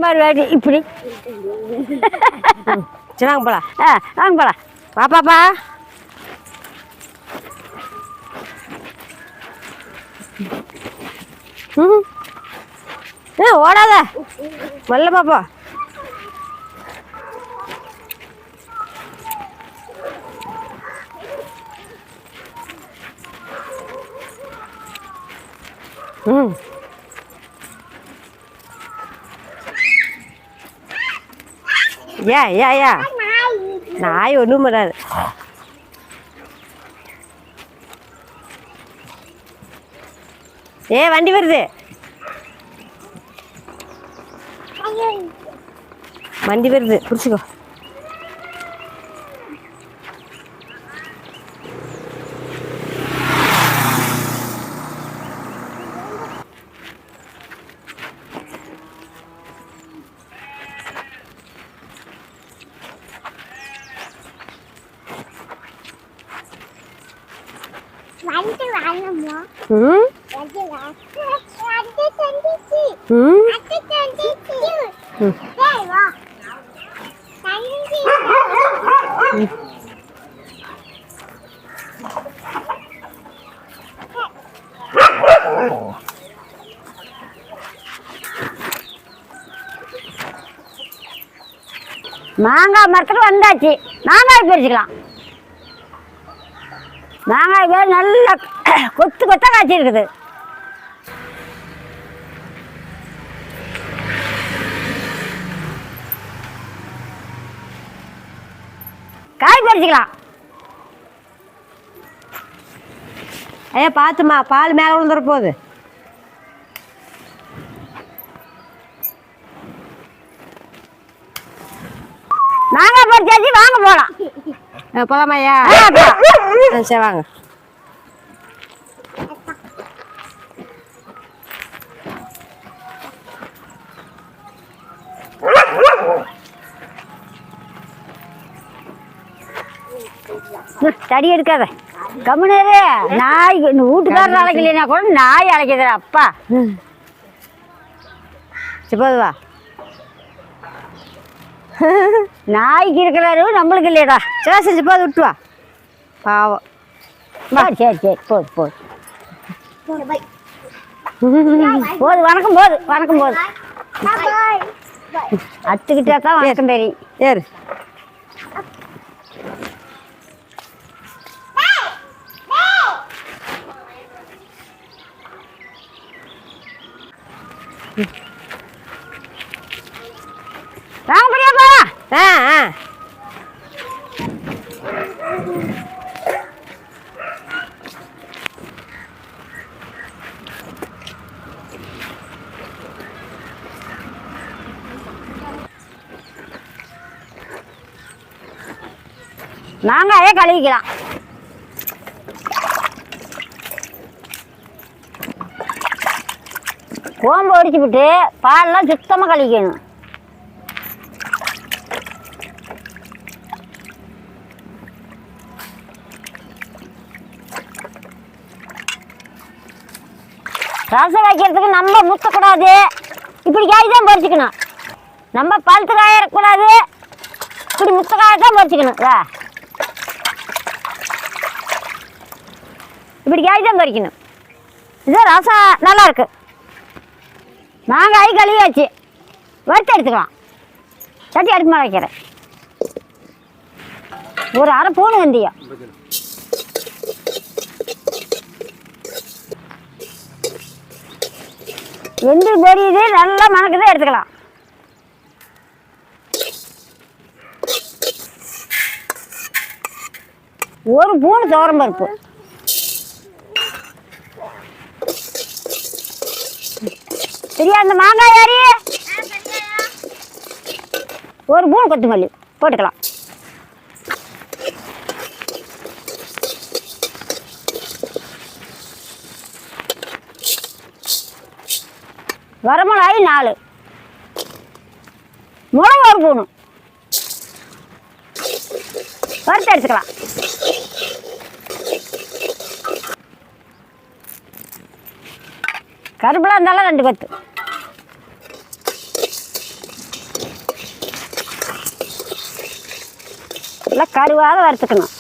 சாம்பார் வேடி இப்படி. சரி வாங்க போலாம். வாங்க போலாம். பாப்பாப்பா ஓடாத மல்ல பாப்பா. ஏ நாய் ஒன்றும் பண்ணாது. வண்டி வருது. வண்டி வருது பிடிச்சிக்கோ. மாங்காய் மரத்துக்கு வந்தாச்சு. மாங்காய் பறிச்சுக்கலாம். மாங்காய் நல்லா கொத்து கொத்தா காய்ச்சி இருக்குது. காய் பறிச்சுக்கலாம். ஐயா பார்த்துமா, பால் மேலே விழுந்துற போகுது. மாங்காய் பறிச்சாச்சு, வாங்க போகலாம். போகலாமாய்யா? சரி வாங்க. தடி எடுக்காத கம்முனே. நாய் வீட்டுக்காரர் அழைக்கலையா கூட நாய் அழைக்குது. அப்பா சிப்பதுவா நாய்க்கு இருக்கிறாரு, நம்மளுக்கு இல்லையடா. சரி செஞ்சு போது விட்டுவா பாவம். சரி சரி போது போது போது. வணக்கம் போது, வணக்கம் போது. அத்துக்கிட்டா தான் வணக்கம் தெரியும். ஏறு. வாங்க முடியாப்பா. மாங்காயே கழுவிக்கலாம். கோம்பு ஒடிச்சு விட்டு பாலெல்லாம் சுத்தமாக கழுவிக்கணும். ரசம் வைக்கிறதுக்கு நம்ம முத்தக்கூடாது. இப்படி காய் தான் பறிச்சுக்கணும். நம்ம பழுத்து காயக்கூடாது. இப்படி முத்த காய தான் பறிச்சுக்கணும். இப்படி காய் தான் பறிக்கணும். இது ரசம் நல்லா இருக்கு. மாங்காய் கழுவியாச்சு, வறுத்து எடுத்துக்கலாம். சட்டி அடுப்பு மேலே வைக்கிறேன். ஒரு அரை பூண்டு வெந்தயம், வெந்து பொரியுது, நல்லா மணக்குது, எடுத்துக்கலாம். ஒரு பூண்டு துவரம் பருப்பு, சரியா? அந்த மாங்காய் யாரி ஒரு பூண்டு கொத்தமல்லி போட்டுக்கலாம். வரமிளகாய் 4, மிளகு ஒரு பூணு, வறுத்து எடுத்துக்கலாம். கருப்பில் இருந்தாலும் 2 கொத்து. நல்லா கருவாத வறுத்துக்கணும்.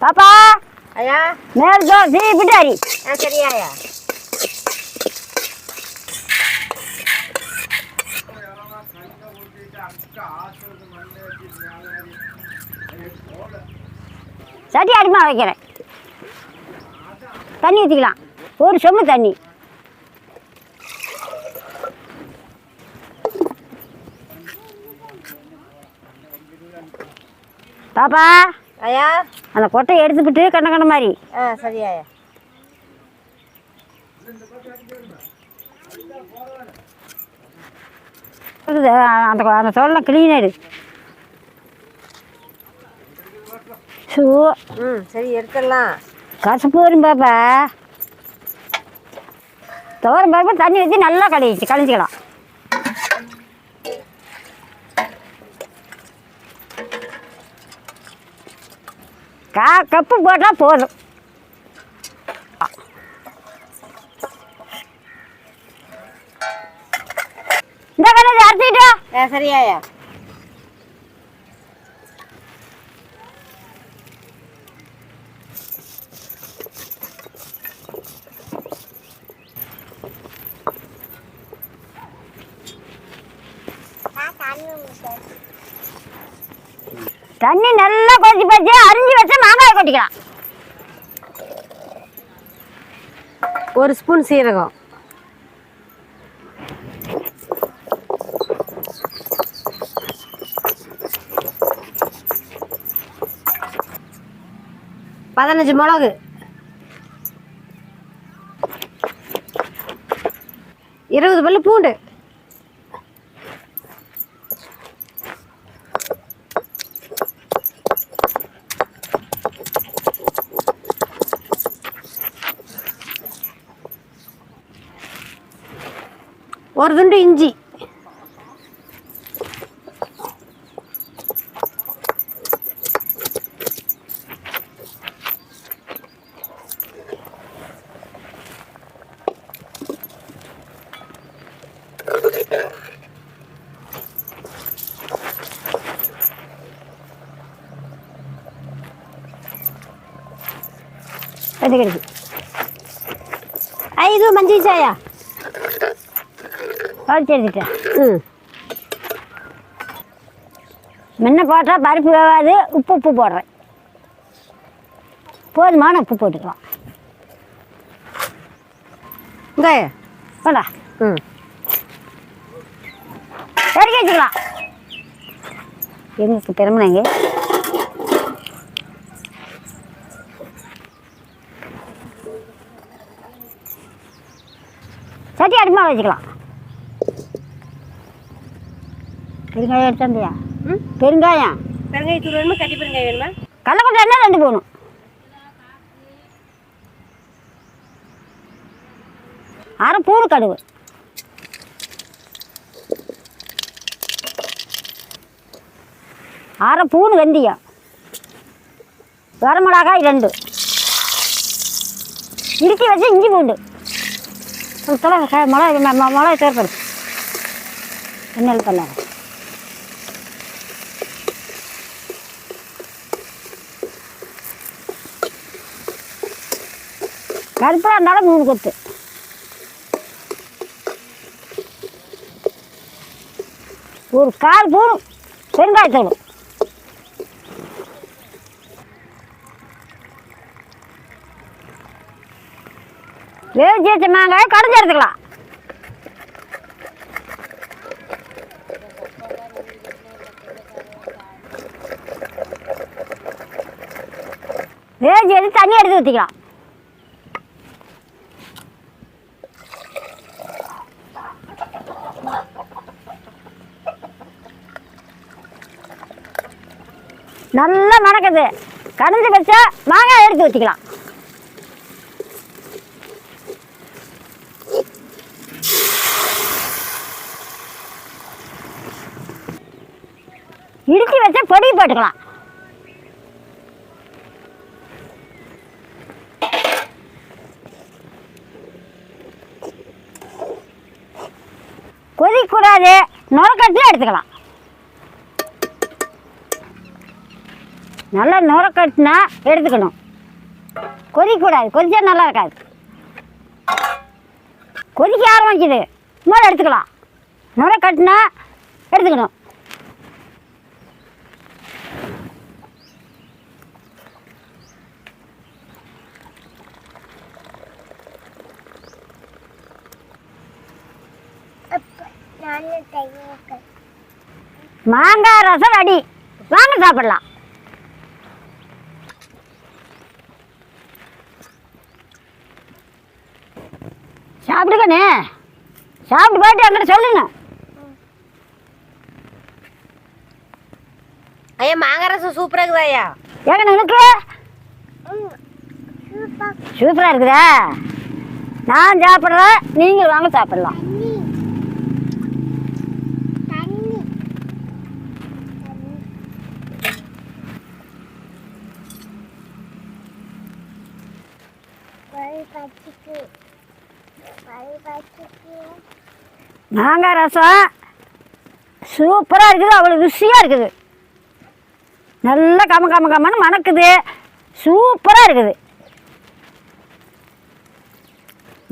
பாப்பா ஐயா மேல் தோசை பிட்டாரி. சரியாயா. சட்டி அடிமா வைக்கிறேன். தண்ணி ஊற்றிக்கலாம். ஒரு சொம்பு தண்ணி. பாப்பா ஐயா அந்த கொட்டையை எடுத்துக்கிட்டு கண்ண கண்ண மாதிரி. சரியாயா. அந்த அந்த தோலெல்லாம் கிளீனாடு. ஷூ சரி எடுத்துடலாம். கசப்பு வரும் பாப்பா. துவரம் பருப்பு தண்ணி வச்சு நல்லா கழிஞ்சிக்கலாம். கப்பு போட்டால் போதும். இந்த கலர் அரைச்சிக்கிட்டோ. சரியாயா. தண்ணி நல்லா கொதிச்சு போச்சு. அரிஞ்சு வச்ச மாங்காயை கொட்டிக்கலாம். ஒரு ஸ்பூன் சீரகம், பதினஞ்சு மிளகு, 20 பல்லு பூண்டு, ஒரு துண்டு இஞ்சி, கிடைக்குது. இது மஞ்சள் சாயா வச்சு எடுத்துட்டேன். முன்ன போட்டால் பருப்பு வேகாது. உப்பு போடுறேன். போதுமான உப்பு போட்டுக்கலாம். இங்கே போடா. இறக்கி வச்சுக்கலாம். எங்களுக்கு திறமைங்க. சட்டி அடிமா வச்சுக்கலாம். பெருங்காயம் எடுத்தாந்தியா? பெருங்காயம் பெருங்காயத்தூள் வேணுமா? கட்டி பெருங்காயம் வேணுமா? கடலக்கொட்டை என்ன 2 போகணும். அரை பூண்டு கடுகு, அரை பூண்டு வெந்தயம், வரமிளகாய் 2, இடித்து வச்சு இஞ்சி பூண்டு, மிளகாய் சேர்ப்பது எண்ணெய் பண்ண. கருப்பாக இருந்தாலும் 3 கொத்து. ஒரு 1/4 ஸ்பூன் பெருங்காயத்தூள். வேவிச்சு வச்ச மாங்காயை கடைஞ்சி எடுத்துக்கலாம். வேவிச்சு எடுத்து தண்ணி எடுத்து ஊற்றிக்கலாம். நல்லா மணக்குது. கடைஞ்சி வச்சா மாங்காய் எடுத்து ஊற்றிக்கலாம். இடித்து வச்சா பொடி போட்டுக்கலாம். கொதிக்கூடாது. நுரக்கட்டில் எடுத்துக்கலாம். நல்லா நுர கட்டினா எடுத்துக்கணும். கொதிக்கக்கூடாது, கொதிச்சா நல்லா இருக்காது. கொதிக்க ஆரம்பிக்குது, மேலே எடுத்துக்கலாம். நுர கட்டினா எடுத்துக்கணும். மாங்காய் ரசம் அடி வாங்க சாப்பிடலாம். சாப்பிடுக்கண்ணே, சாப்பிட்டு போயிட்டு என்கிட்ட சொல்லுங்க. ஐயா மாங்காய் ரசம் சூப்பராக இருக்குதா ஐயா? ஏங்க எனக்கு சூப்பராக இருக்குதா? நான் சாப்பிட்றேன், நீங்கள் வாங்க சாப்பிடலாம். மாங்காய் ரசம் சூப்பராக இருக்குது, அவ்வளோ ருசியாக இருக்குது. நல்லா கம்மன்னு மணக்குது, சூப்பராக இருக்குது.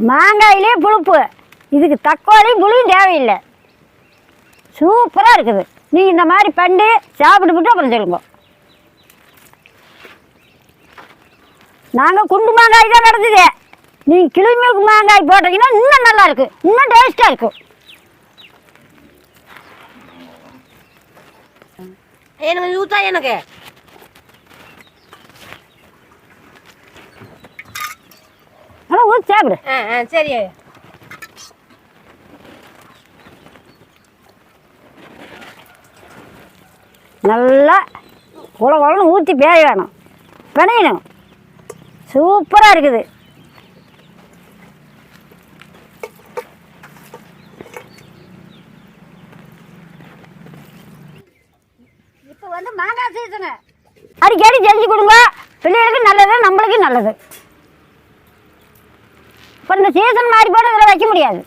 மாங்காயிலே புளிப்பு, இதுக்கு தக்காளியும் புளியும் தேவையில்லை. சூப்பராக இருக்குது. நீங்கள் இந்த மாதிரி பண்ணி சாப்பிட்டு அப்புறம் சொல்லுங்க. நாங்கள் குண்டு மாங்காய் தான் கிடச்சிது. நீங்கள் கிளிமிக்கு மாங்காய் போட்டிங்கன்னா இன்னும் நல்லா இருக்குது, இன்னும் டேஸ்ட்டாக இருக்கும். எனக்கு ஊத்தா எனக்கு ஆனால் ஊற்றி சாப்பிடு. சரி. நல்லா குளன்னு ஊற்றி பேய வேணும், பிணையணும். சூப்பராக இருக்குது. இப்போ வந்து மாங்காய் சீசனு, அடிக்கடி செஞ்சு கொடுங்க. பிள்ளைகளுக்கு நல்லது, நம்மளுக்கு நல்லது. இப்போ இந்த சீசன் மாறி போட்டு இதில் வைக்க முடியாது.